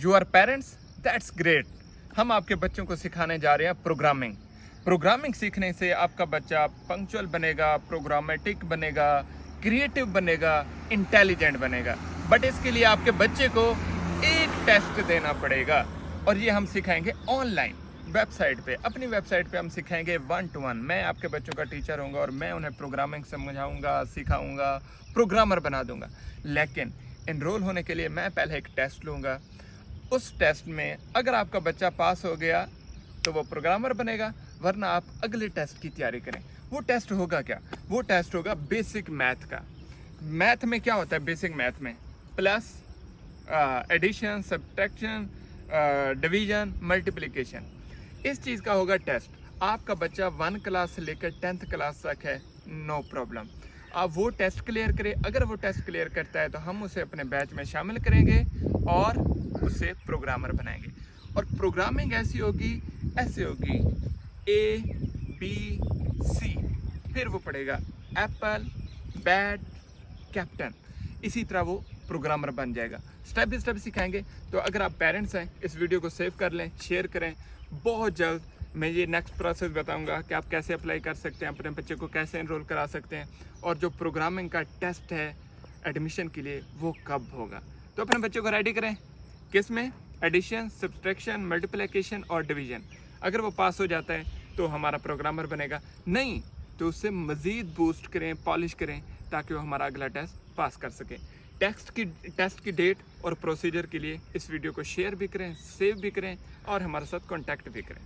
You are parents, that's great. हम आपके बच्चों को सिखाने जा रहे हैं प्रोग्रामिंग। प्रोग्रामिंग सीखने से आपका बच्चा पंक्चुअल बनेगा, प्रोग्रामेटिक बनेगा, क्रिएटिव बनेगा, इंटेलिजेंट बनेगा। बट इसके लिए आपके बच्चे को एक टेस्ट देना पड़ेगा और ये हम सिखाएंगे ऑनलाइन वेबसाइट पे। अपनी वेबसाइट पे हम सिखाएंगे 1 to 1। मैं आपके बच्चों का टीचर होऊंगा और मैं उन्हें प्रोग्रामिंग समझाऊंगा, सिखाऊंगा, प्रोग्रामर बना दूंगा। लेकिन एनरोल होने के लिए मैं पहले एक टेस्ट लूँगा। उस टेस्ट में अगर आपका बच्चा पास हो गया तो वो प्रोग्रामर बनेगा, वरना आप अगले टेस्ट की तैयारी करें। वो टेस्ट होगा क्या? वो टेस्ट होगा बेसिक मैथ का। मैथ में क्या होता है? बेसिक मैथ में plus, addition, subtraction, division, multiplication, इस चीज़ का होगा टेस्ट। आपका बच्चा 1 क्लास से लेकर 10th क्लास तक है, नो प्रॉब्लम। आप वो टेस्ट क्लियर करें। अगर वो टेस्ट क्लियर करता है तो हम उसे अपने बैच में शामिल करेंगे और उसे प्रोग्रामर बनाएंगे। और प्रोग्रामिंग ऐसी होगी, ऐसे होगी ABC, फिर वो पढ़ेगा एप्पल, बैट, कैप्टन। इसी तरह वो प्रोग्रामर बन जाएगा। स्टेप बाय स्टेप सिखाएंगे। तो अगर आप पेरेंट्स हैं, इस वीडियो को सेव कर लें, शेयर करें। बहुत जल्द मैं ये नेक्स्ट प्रोसेस बताऊंगा कि आप कैसे अप्लाई कर सकते हैं, अपने बच्चे को कैसे एनरोल करा सकते हैं, और जो प्रोग्रामिंग का टेस्ट है एडमिशन के लिए वो कब होगा। तो अपने बच्चों को रेडी करें। किस में? एडिशन, सब्ट्रैक्शन, मल्टीप्लिकेशन और डिवीजन। अगर वो पास हो जाता है तो हमारा प्रोग्रामर बनेगा, नहीं तो उससे मज़ीद बूस्ट करें, पॉलिश करें, ताकि वो हमारा अगला टेस्ट पास कर सके। टेस्ट की डेट और प्रोसीजर के लिए इस वीडियो को शेयर भी करें, सेव भी करें और हमारे साथ कांटेक्ट भी करें।